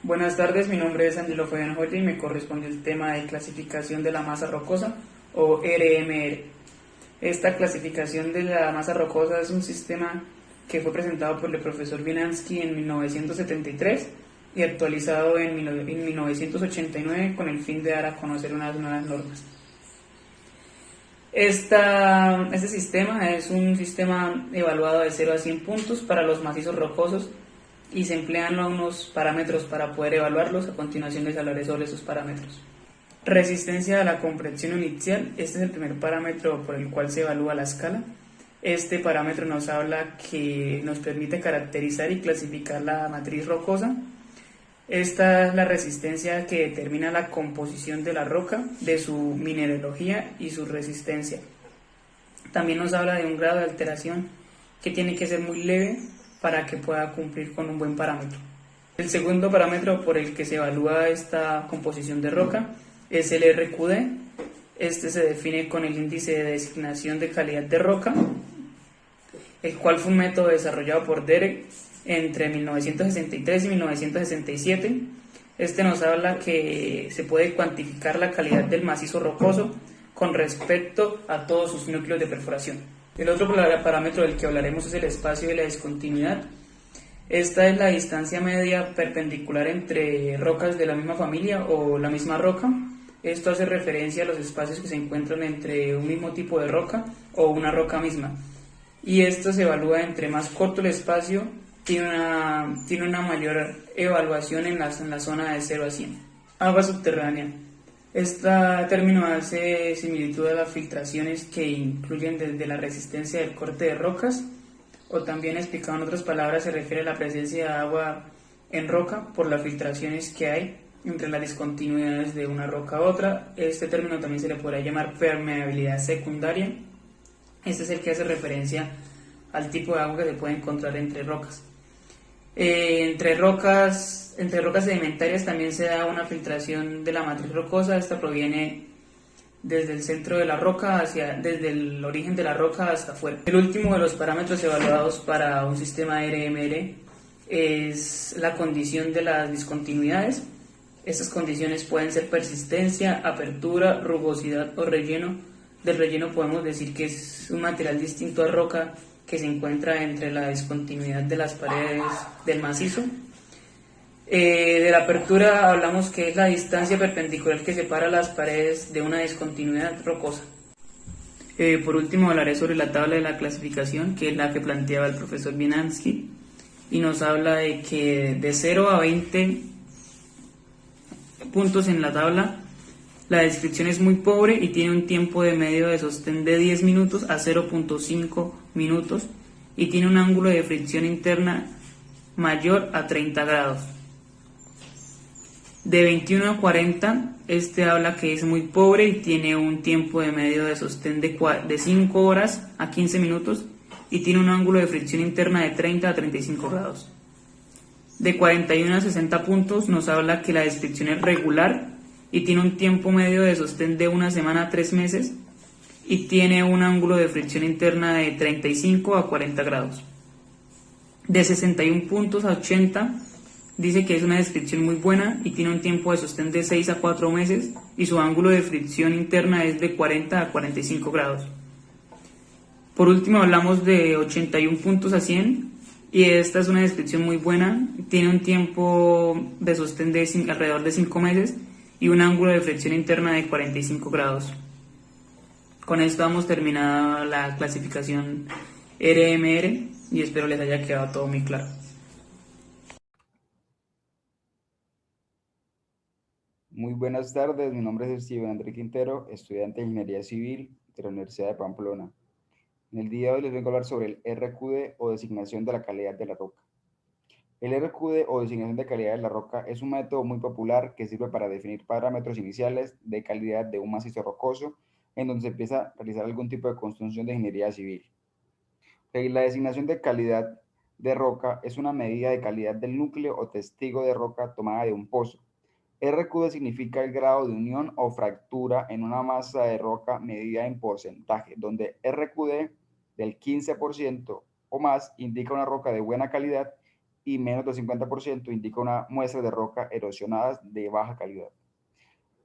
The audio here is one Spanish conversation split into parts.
Buenas tardes, mi nombre es Angelo Fabián Joya y me corresponde el tema de clasificación de la masa rocosa o RMR. Esta clasificación de la masa rocosa es un sistema que fue presentado por el profesor Wienansky en 1973 y actualizado en 1989 con el fin de dar a conocer unas nuevas normas. Este sistema es un sistema evaluado de 0 a 100 puntos para los macizos rocosos y se emplean unos parámetros para poder evaluarlos. A continuación les hablaré sobre esos parámetros. Resistencia a la compresión inicial, este es el primer parámetro por el cual se evalúa la escala. Este parámetro nos habla que nos permite caracterizar y clasificar la matriz rocosa. Esta es la resistencia que determina la composición de la roca, de su mineralogía y su resistencia. También nos habla de un grado de alteración que tiene que ser muy leve para que pueda cumplir con un buen parámetro. El segundo parámetro por el que se evalúa esta composición de roca es el RQD. Este se define con el índice de designación de calidad de roca, el cual fue un método desarrollado por Derek entre 1963 y 1967. Este nos habla que se puede cuantificar la calidad del macizo rocoso con respecto a todos sus núcleos de perforación. El otro parámetro del que hablaremos es el espacio de la discontinuidad. Esta es la distancia media perpendicular entre rocas de la misma familia o la misma roca. Esto hace referencia a los espacios que se encuentran entre un mismo tipo de roca o una roca misma. Y esto se evalúa entre más corto el espacio, tiene una mayor evaluación en la zona de 0 a 100. Agua subterránea. Este término hace similitud a las filtraciones que incluyen desde la resistencia del corte de rocas, o también explicado en otras palabras se refiere a la presencia de agua en roca por las filtraciones que hay entre las discontinuidades de una roca a otra. Este término también se le podría llamar permeabilidad secundaria. Este es el que hace referencia al tipo de agua que se puede encontrar entre rocas. Entre rocas sedimentarias también se da una filtración de la matriz rocosa. Esta proviene desde el centro de la roca desde el origen de la roca hasta afuera. El último de los parámetros evaluados para un sistema RMR es la condición de las discontinuidades. Estas condiciones pueden ser persistencia, apertura, rugosidad o relleno. Del relleno podemos decir que es un material distinto a roca que se encuentra entre la discontinuidad de las paredes del macizo. De la apertura hablamos que es la distancia perpendicular que separa las paredes de una discontinuidad rocosa. Por último hablaré sobre la tabla de la clasificación, que es la que planteaba el profesor Wienansky, y nos habla de que de 0 a 20 puntos en la tabla, la descripción es muy pobre y tiene un tiempo de medio de sostén de 10 minutos a 0.5 minutos y tiene un ángulo de fricción interna mayor a 30 grados. De 21 a 40, este habla que es muy pobre y tiene un tiempo de medio de sostén de 5 horas a 15 minutos y tiene un ángulo de fricción interna de 30 a 35 grados. De 41 a 60 puntos nos habla que la descripción es regular y tiene un tiempo medio de sostén de una semana a 3 meses y tiene un ángulo de fricción interna de 35 a 40 grados. De 61 puntos a 80 dice que es una descripción muy buena y tiene un tiempo de sostén de 6 a 4 meses y su ángulo de fricción interna es de 40 a 45 grados. Por último hablamos de 81 puntos a 100 y esta es una descripción muy buena, tiene un tiempo de sostén de alrededor de 5 meses y un ángulo de fricción interna de 45 grados. Con esto hemos terminado la clasificación RMR y espero les haya quedado todo muy claro. Muy buenas tardes, mi nombre es Steven André Quintero, estudiante de Ingeniería Civil de la Universidad de Pamplona. En el día de hoy les vengo a hablar sobre el RQD o designación de la calidad de la roca. El RQD o designación de calidad de la roca es un método muy popular que sirve para definir parámetros iniciales de calidad de un macizo rocoso en donde se empieza a realizar algún tipo de construcción de ingeniería civil. La designación de calidad de roca es una medida de calidad del núcleo o testigo de roca tomada de un pozo. RQD significa el grado de unión o fractura en una masa de roca medida en porcentaje, donde RQD del 15% o más indica una roca de buena calidad y menos del 50% indica una muestra de roca erosionadas de baja calidad.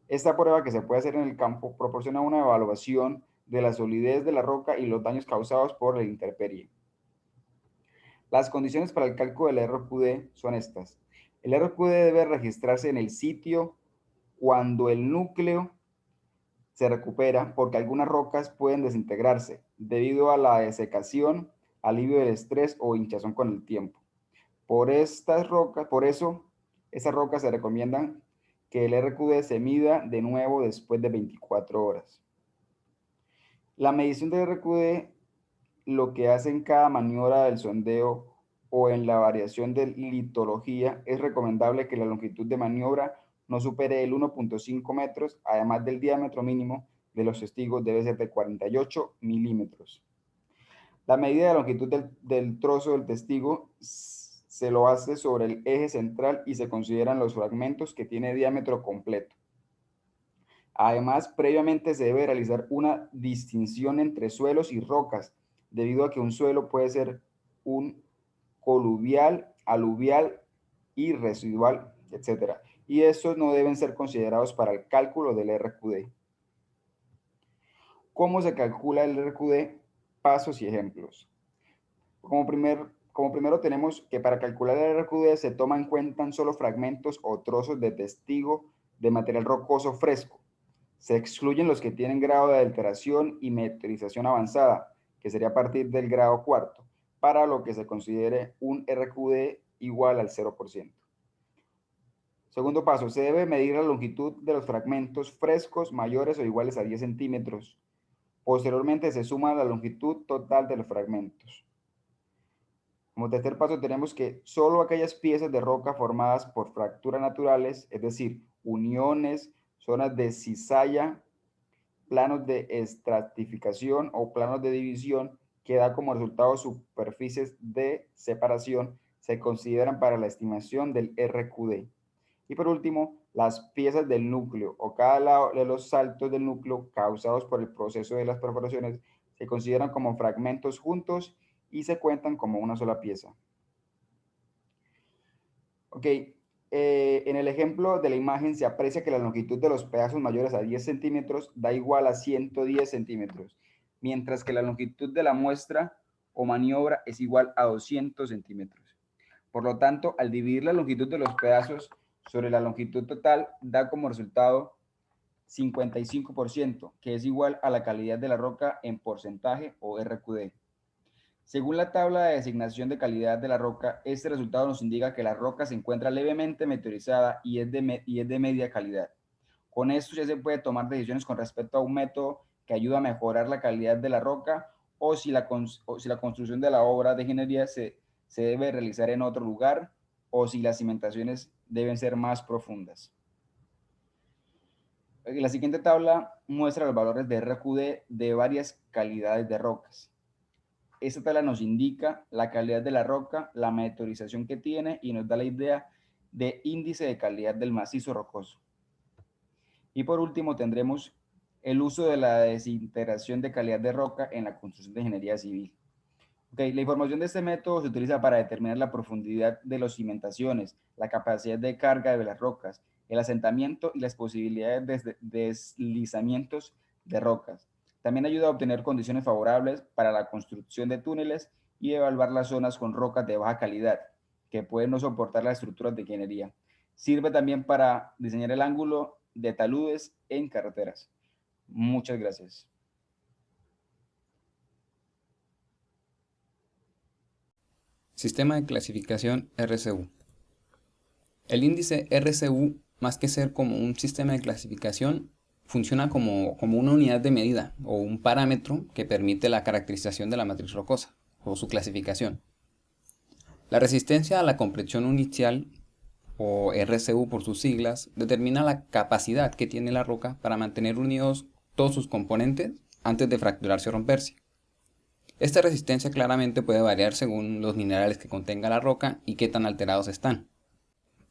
Esta prueba, que se puede hacer en el campo, proporciona una evaluación de la solidez de la roca y los daños causados por la intemperie. Las condiciones para el cálculo del RQD son estas. El RQD debe registrarse en el sitio cuando el núcleo se recupera, porque algunas rocas pueden desintegrarse debido a la desecación, alivio del estrés o hinchazón con el tiempo. Por eso, estas rocas se recomiendan que el RQD se mida de nuevo después de 24 horas. La medición del RQD, lo que hace en cada maniobra del sondeo o en la variación de litología, es recomendable que la longitud de maniobra no supere el 1.5 metros, además del diámetro mínimo de los testigos debe ser de 48 milímetros. La medida de la longitud del trozo del testigo se lo hace sobre el eje central y se consideran los fragmentos que tiene diámetro completo. Además, previamente se debe realizar una distinción entre suelos y rocas, debido a que un suelo puede ser un coluvial, aluvial y residual, etc. Y estos no deben ser considerados para el cálculo del RQD. ¿Cómo se calcula el RQD? Pasos y ejemplos. Como primero tenemos que para calcular el RQD se toma en cuenta solo fragmentos o trozos de testigo de material rocoso fresco. Se excluyen los que tienen grado de alteración y meteorización avanzada, que sería a partir del grado cuarto, para lo que se considere un RQD igual al 0%. Segundo paso, se debe medir la longitud de los fragmentos frescos mayores o iguales a 10 centímetros. Posteriormente se suma la longitud total de los fragmentos. Como tercer paso tenemos que solo aquellas piezas de roca formadas por fracturas naturales, es decir, uniones, zonas de cizalla, planos de estratificación o planos de división que da como resultado superficies de separación, se consideran para la estimación del RQD. Y por último, las piezas del núcleo o cada lado de los saltos del núcleo causados por el proceso de las perforaciones se consideran como fragmentos juntos y se cuentan como una sola pieza. Ok, en el ejemplo de la imagen se aprecia que la longitud de los pedazos mayores a 10 centímetros da igual a 110 centímetros, mientras que la longitud de la muestra o maniobra es igual a 200 centímetros. Por lo tanto, al dividir la longitud de los pedazos sobre la longitud total, da como resultado 55%, que es igual a la calidad de la roca en porcentaje o RQD. Según la tabla de designación de calidad de la roca, este resultado nos indica que la roca se encuentra levemente meteorizada y es de media calidad. Con esto ya se puede tomar decisiones con respecto a un método que ayuda a mejorar la calidad de la roca o si la construcción de la obra de ingeniería se debe realizar en otro lugar o si las cimentaciones deben ser más profundas. La siguiente tabla muestra los valores de RQD de varias calidades de rocas. Esta tabla nos indica la calidad de la roca, la meteorización que tiene y nos da la idea de índice de calidad del macizo rocoso. Y por último tendremos el uso de la desintegración de calidad de roca en la construcción de ingeniería civil. Okay, la información de este método se utiliza para determinar la profundidad de las cimentaciones, la capacidad de carga de las rocas, el asentamiento y las posibilidades de deslizamientos de rocas. También ayuda a obtener condiciones favorables para la construcción de túneles y evaluar las zonas con rocas de baja calidad que pueden no soportar las estructuras de ingeniería. Sirve también para diseñar el ángulo de taludes en carreteras. Muchas gracias. Sistema de clasificación RCU. El índice RCU, más que ser como un sistema de clasificación, funciona como una unidad de medida o un parámetro que permite la caracterización de la matriz rocosa o su clasificación. La resistencia a la compresión inicial, o RCU por sus siglas, determina la capacidad que tiene la roca para mantener unidos todos sus componentes antes de fracturarse o romperse. Esta resistencia claramente puede variar según los minerales que contenga la roca y qué tan alterados están.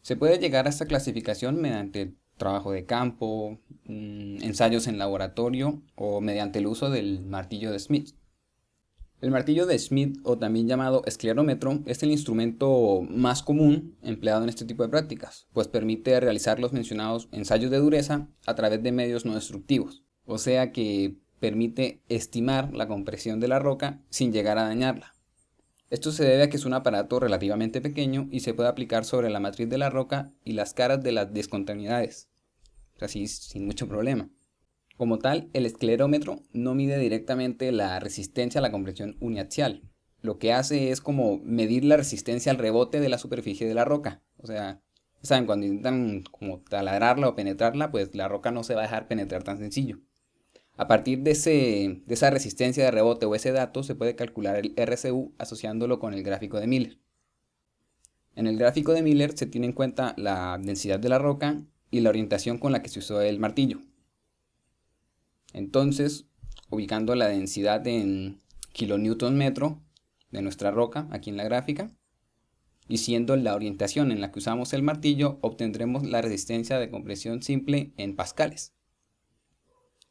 Se puede llegar a esta clasificación mediante trabajo de campo, ensayos en laboratorio o mediante el uso del martillo de Smith. El martillo de Schmidt, o también llamado esclerómetro, es el instrumento más común empleado en este tipo de prácticas, pues permite realizar los mencionados ensayos de dureza a través de medios no destructivos, o sea que permite estimar la compresión de la roca sin llegar a dañarla. Esto se debe a que es un aparato relativamente pequeño y se puede aplicar sobre la matriz de la roca y las caras de las discontinuidades, así sin mucho problema. Como tal, el esclerómetro no mide directamente la resistencia a la compresión uniaxial. Lo que hace es como medir la resistencia al rebote de la superficie de la roca. O sea, saben, cuando intentan como taladrarla o penetrarla, pues la roca no se va a dejar penetrar tan sencillo. A partir de esa resistencia de rebote o ese dato, se puede calcular el RCU asociándolo con el gráfico de Miller. En el gráfico de Miller se tiene en cuenta la densidad de la roca y la orientación con la que se usó el martillo. Entonces, ubicando la densidad en kilonewton metro de nuestra roca aquí en la gráfica y siendo la orientación en la que usamos el martillo, obtendremos la resistencia de compresión simple en pascales.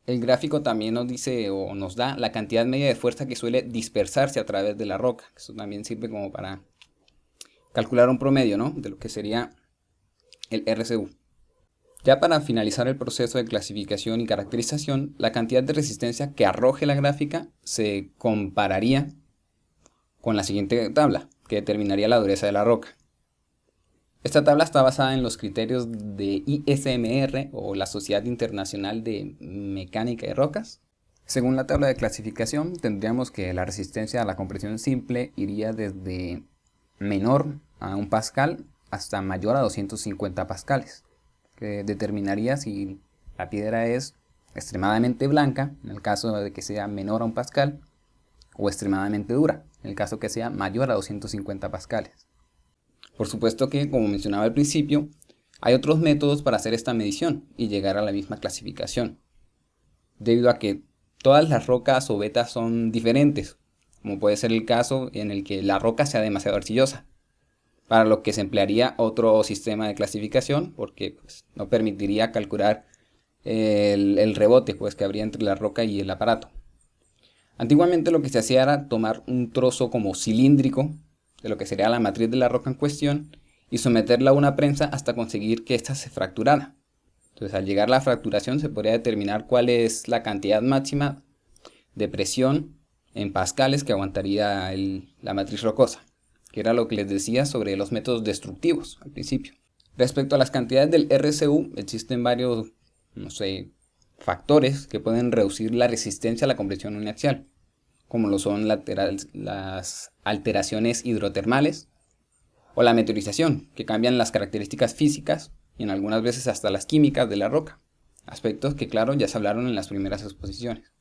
El gráfico también nos dice o nos da la cantidad media de fuerza que suele dispersarse a través de la roca. Eso también sirve como para calcular un promedio, ¿no?, de lo que sería el RCU. Ya para finalizar el proceso de clasificación y caracterización, la cantidad de resistencia que arroje la gráfica se compararía con la siguiente tabla, que determinaría la dureza de la roca. Esta tabla está basada en los criterios de ISMR, o la Sociedad Internacional de Mecánica de Rocas. Según la tabla de clasificación, tendríamos que la resistencia a la compresión simple iría desde menor a 1 pascal hasta mayor a 250 pascales. Que determinaría si la piedra es extremadamente blanca, en el caso de que sea menor a 1 pascal, o extremadamente dura, en el caso que sea mayor a 250 pascales. Por supuesto que, como mencionaba al principio, hay otros métodos para hacer esta medición y llegar a la misma clasificación, debido a que todas las rocas o vetas son diferentes, como puede ser el caso en el que la roca sea demasiado arcillosa, para lo que se emplearía otro sistema de clasificación, porque pues, no permitiría calcular el rebote pues, que habría entre la roca y el aparato. Antiguamente lo que se hacía era tomar un trozo como cilíndrico de lo que sería la matriz de la roca en cuestión y someterla a una prensa hasta conseguir que ésta se fracturara. Entonces, al llegar a la fracturación se podría determinar cuál es la cantidad máxima de presión en pascales que aguantaría la matriz rocosa, que era lo que les decía sobre los métodos destructivos al principio. Respecto a las cantidades del RCU, existen varios, factores que pueden reducir la resistencia a la compresión uniaxial, como lo son las alteraciones hidrotermales o la meteorización, que cambian las características físicas y en algunas veces hasta las químicas de la roca, aspectos que claro ya se hablaron en las primeras exposiciones.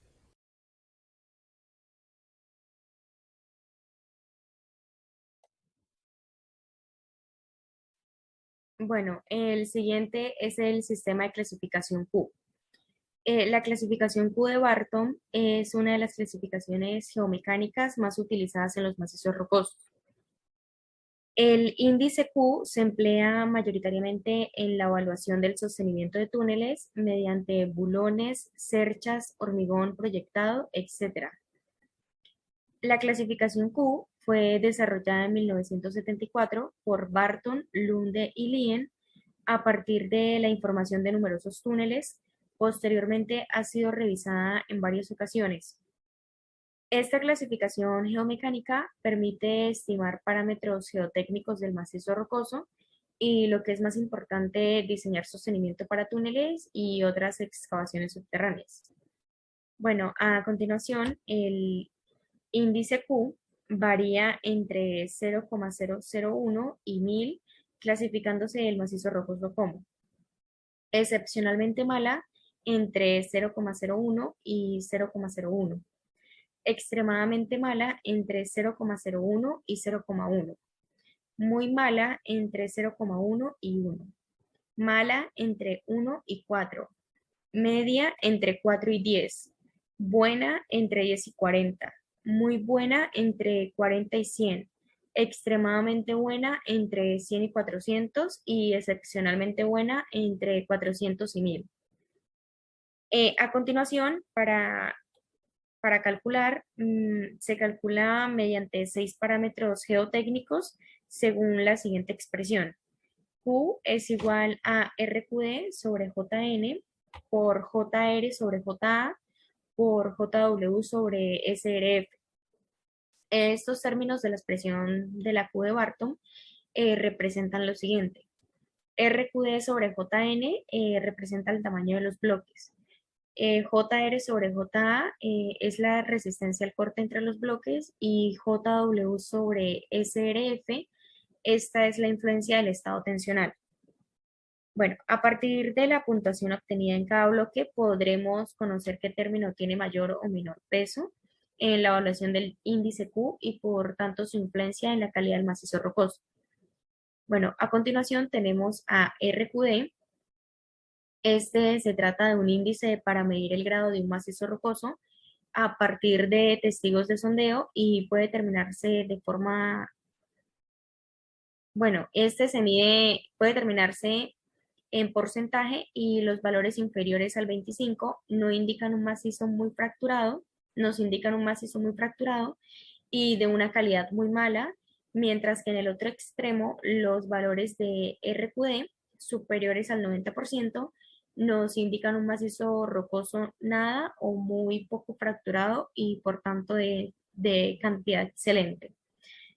Bueno, el siguiente es el sistema de clasificación Q. La clasificación Q de Barton es una de las clasificaciones geomecánicas más utilizadas en los macizos rocosos. El índice Q se emplea mayoritariamente en la evaluación del sostenimiento de túneles mediante bulones, cerchas, hormigón proyectado, etc. La clasificación Q fue desarrollada en 1974 por Barton, Lunde y Lien a partir de la información de numerosos túneles. Posteriormente ha sido revisada en varias ocasiones. Esta clasificación geomecánica permite estimar parámetros geotécnicos del macizo rocoso y, lo que es más importante, diseñar sostenimiento para túneles y otras excavaciones subterráneas. Bueno, a continuación, el índice Q varía entre 0,001 y 1000, clasificándose el macizo rocoso como excepcionalmente mala entre 0,01 y 0,01, extremadamente mala entre 0,01 y 0,1, muy mala entre 0,1 y 1, mala entre 1 y 4, media entre 4 y 10, buena entre 10 y 40, muy buena entre 40 y 100, extremadamente buena entre 100 y 400 y excepcionalmente buena entre 400 y 1000. A continuación, para para calcular, se calcula mediante 6 parámetros geotécnicos según la siguiente expresión. Q es igual a RQD sobre JN por JR sobre JA por JW sobre SRF. Estos términos de la expresión de la Q de Barton representan lo siguiente. RQD sobre JN representa el tamaño de los bloques. JR sobre JA es la resistencia al corte entre los bloques y JW sobre SRF, esta es la influencia del estado tensional. Bueno, a partir de la puntuación obtenida en cada bloque podremos conocer qué término tiene mayor o menor peso en la evaluación del índice Q y por tanto su influencia en la calidad del macizo rocoso. Bueno, a continuación tenemos a RQD. Este se trata de un índice para medir el grado de un macizo rocoso a partir de testigos de sondeo y puede determinarse de forma, bueno, este se mide, puede determinarse en porcentaje y los valores inferiores al 25 no indican un macizo muy fracturado, nos indican un macizo muy fracturado y de una calidad muy mala, mientras que en el otro extremo los valores de RQD superiores al 90% nos indican un macizo rocoso nada o muy poco fracturado y por tanto de cantidad excelente.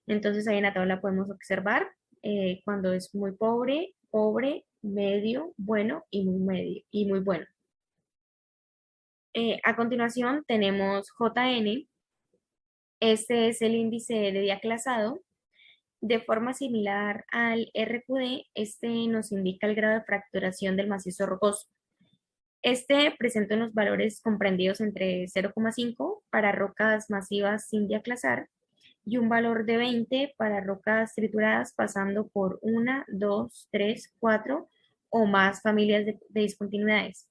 Entonces ahí en la tabla podemos observar cuando es muy pobre, pobre, medio, bueno y muy bueno. A continuación tenemos JN. Este es el índice de día clasado. De forma similar al RQD, este nos indica el grado de fracturación del macizo rocoso. Este presenta unos valores comprendidos entre 0,5 para rocas masivas sin diaclasar y un valor de 20 para rocas trituradas pasando por 1, 2, 3, 4 o más familias de discontinuidades.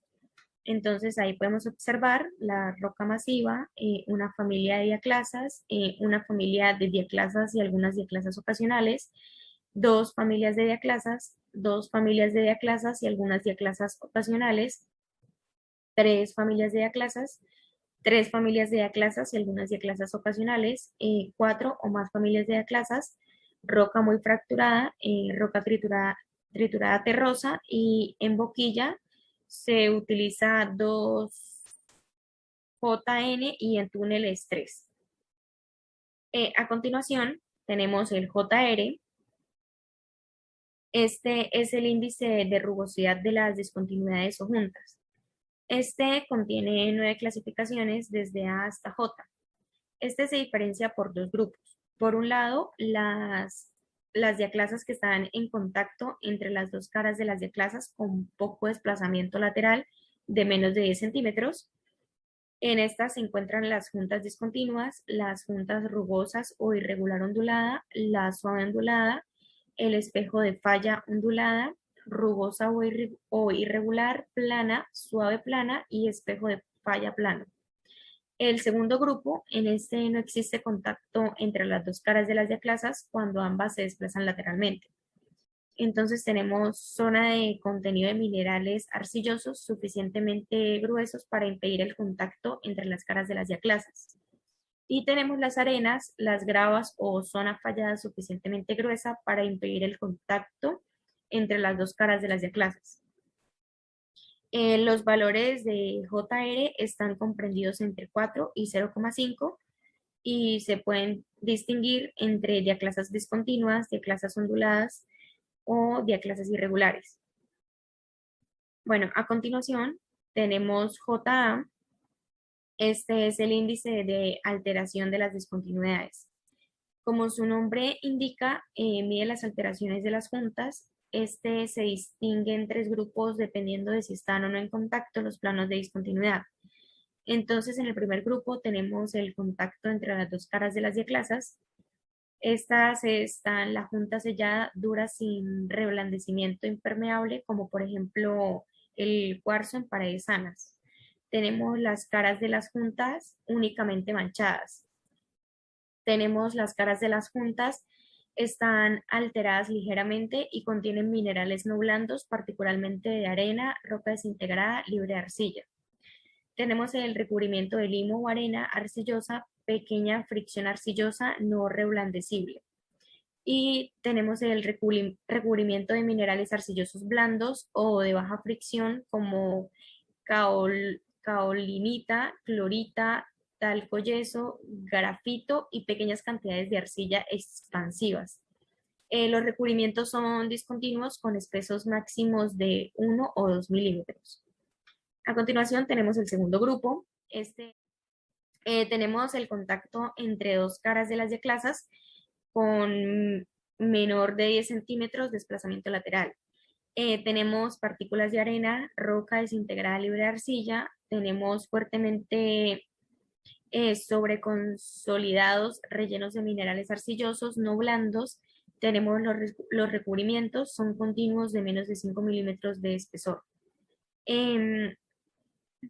Entonces ahí podemos observar la roca masiva, una familia de diaclasas, una familia de diaclasas y algunas diaclasas ocasionales, dos familias de diaclasas, dos familias de diaclasas y algunas diaclasas ocasionales, tres familias de diaclasas, tres familias de diaclasas y algunas diaclasas ocasionales, cuatro o más familias de diaclasas, roca muy fracturada, roca triturada terrosa y en boquilla se utiliza 2JN y en túneles 3. A continuación tenemos el JR. Este es el índice de rugosidad de las discontinuidades o juntas. Este contiene 9 clasificaciones desde A hasta J. Este se diferencia por dos grupos. Por un lado, las diaclasas que están en contacto entre las dos caras de las diaclasas con poco desplazamiento lateral de menos de 10 centímetros. En estas se encuentran las juntas discontinuas, las juntas rugosas o irregular ondulada, la suave ondulada, el espejo de falla ondulada, rugosa o irregular, plana, suave plana y espejo de falla plano. El segundo grupo, en este no existe contacto entre las dos caras de las diaclasas cuando ambas se desplazan lateralmente. Entonces tenemos zona de contenido de minerales arcillosos suficientemente gruesos para impedir el contacto entre las caras de las diaclasas. Y tenemos las arenas, las gravas o zona fallada suficientemente gruesa para impedir el contacto entre las dos caras de las diaclasas. Los valores de JR están comprendidos entre 4 y 0,5 y se pueden distinguir entre diaclasas discontinuas, diaclasas onduladas o diaclasas irregulares. Bueno, a continuación tenemos JA. Este es el índice de alteración de las discontinuidades. Como su nombre indica, mide las alteraciones de las juntas. Este se distingue en tres grupos dependiendo de si están o no en contacto los planos de discontinuidad. Entonces, en el primer grupo tenemos el contacto entre las dos caras de las diaclasas. Estas están la junta sellada, dura, sin reblandecimiento impermeable, como por ejemplo el cuarzo en paredes sanas. Tenemos las caras de las juntas únicamente manchadas. Tenemos las caras de las juntas, están alteradas ligeramente y contienen minerales no blandos, particularmente de arena, roca desintegrada, libre de arcilla. Tenemos el recubrimiento de limo o arena arcillosa, pequeña fricción arcillosa no reblandecible. Y tenemos el recubrimiento de minerales arcillosos blandos o de baja fricción como caolinita, clorita, talco yeso, grafito y pequeñas cantidades de arcilla expansivas. Los recubrimientos son discontinuos con espesos máximos de 1 o 2 milímetros. A continuación tenemos el segundo grupo. Tenemos el contacto entre dos caras de las yaclasas con menor de 10 centímetros de desplazamiento lateral. Tenemos partículas de arena, roca desintegrada libre de arcilla, tenemos fuertemente sobreconsolidados rellenos de minerales arcillosos no blandos, tenemos los recubrimientos, son continuos de menos de 5 milímetros de espesor.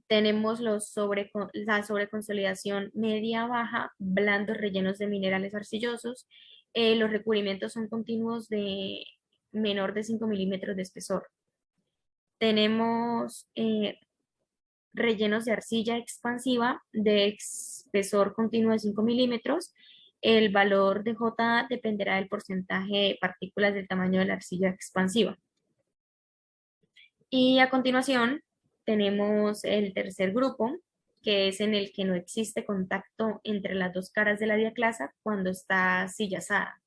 Tenemos la sobreconsolidación media-baja, blandos rellenos de minerales arcillosos. Los recubrimientos son continuos de menor de 5 milímetros de espesor. Tenemos rellenos de arcilla expansiva de espesor continuo de 5 milímetros. El valor de J dependerá del porcentaje de partículas del tamaño de la arcilla expansiva. Y a continuación tenemos el tercer grupo, que es en el que no existe contacto entre las dos caras de la diaclasa cuando está sillazada.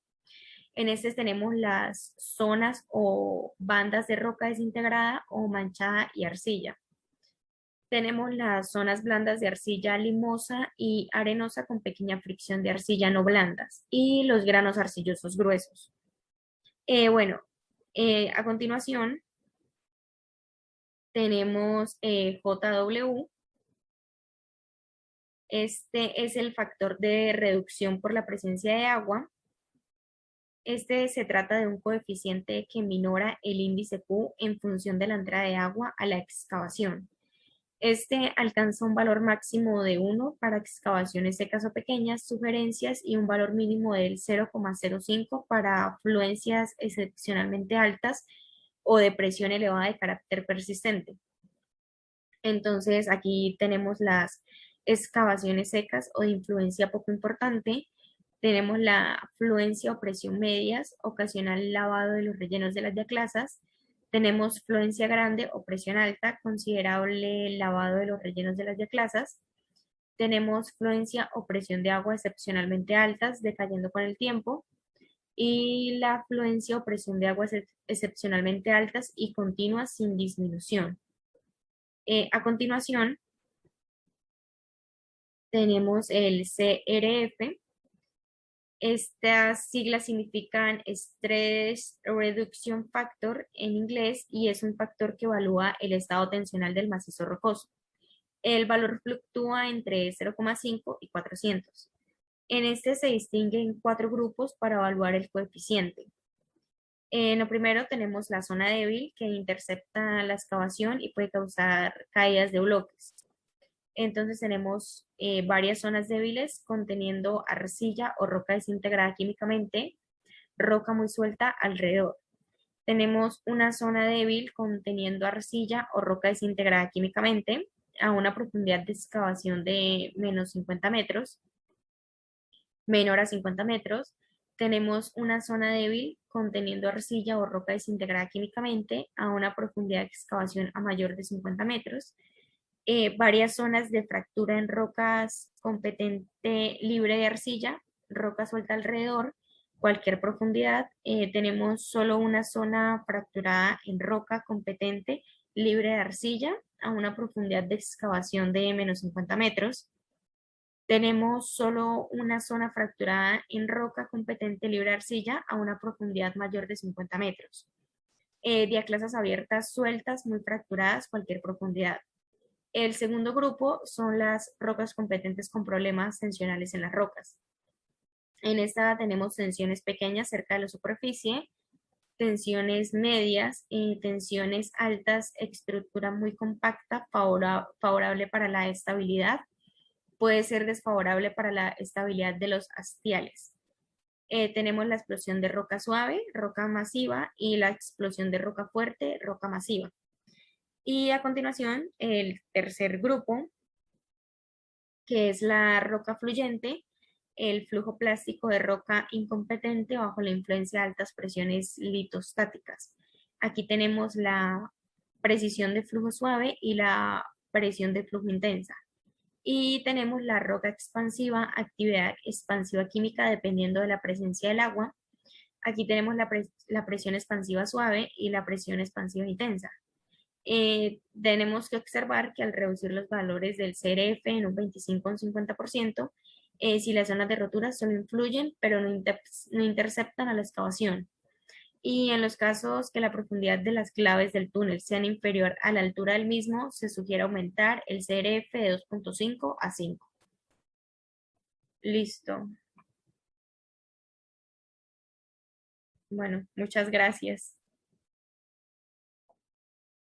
En este tenemos las zonas o bandas de roca desintegrada o manchada y arcilla. Tenemos las zonas blandas de arcilla limosa y arenosa con pequeña fricción de arcilla no blandas y los granos arcillosos gruesos. A continuación tenemos JW. Este es el factor de reducción por la presencia de agua. Se trata de un coeficiente que minora el índice Q en función de la entrada de agua a la excavación. Alcanza un valor máximo de 1 para excavaciones secas o pequeñas, sugerencias, y un valor mínimo del 0,05 para afluencias excepcionalmente altas o de presión elevada de carácter persistente. Entonces, aquí tenemos las excavaciones secas o de influencia poco importante. Tenemos la afluencia o presión medias, ocasional lavado de los rellenos de las diaclasas. Tenemos fluencia grande o presión alta, considerable lavado de los rellenos de las diaclasas. Tenemos fluencia o presión de agua excepcionalmente altas, decayendo con el tiempo. Y la fluencia o presión de agua excepcionalmente altas y continuas sin disminución. A continuación, tenemos el CRF. Estas siglas significan Stress Reduction Factor en inglés y es un factor que evalúa el estado tensional del macizo rocoso. El valor fluctúa entre 0,5 y 400. En se distinguen 4 grupos para evaluar el coeficiente. En lo primero tenemos la zona débil que intercepta la excavación y puede causar caídas de bloques. Entonces tenemos varias zonas débiles conteniendo arcilla o roca desintegrada químicamente, roca muy suelta alrededor. Tenemos una zona débil conteniendo arcilla o roca desintegrada químicamente a una profundidad de excavación de menos 50 metros, menor a 50 metros. Tenemos una zona débil conteniendo arcilla o roca desintegrada químicamente a una profundidad de excavación a mayor de 50 metros. Varias zonas de fractura en rocas competente libre de arcilla, roca suelta alrededor, cualquier profundidad. Tenemos solo una zona fracturada en roca competente libre de arcilla a una profundidad de excavación de menos 50 metros. Tenemos solo una zona fracturada en roca competente libre de arcilla a una profundidad mayor de 50 metros. Diaclasas abiertas sueltas muy fracturadas, cualquier profundidad. El segundo grupo son las rocas competentes con problemas tensionales en las rocas. En esta tenemos tensiones pequeñas cerca de la superficie, tensiones medias y tensiones altas, estructura muy compacta, favorable para la estabilidad, puede ser desfavorable para la estabilidad de los hastiales. Tenemos la explosión de roca suave, roca masiva, y la explosión de roca fuerte, roca masiva. Y a continuación, el tercer grupo que es la roca fluyente, el flujo plástico de roca incompetente bajo la influencia de altas presiones litostáticas. Aquí tenemos la precisión de flujo suave y la presión de flujo intensa. Y tenemos la roca expansiva, actividad expansiva química dependiendo de la presencia del agua. Aquí tenemos la presión expansiva suave y la presión expansiva intensa. Tenemos que observar que al reducir los valores del CRF en un 25 o un 50%, si las zonas de rotura solo influyen, pero no interceptan a la excavación. Y en los casos que la profundidad de las claves del túnel sean inferior a la altura del mismo, se sugiere aumentar el CRF de 2.5 a 5. Listo. Bueno, muchas gracias.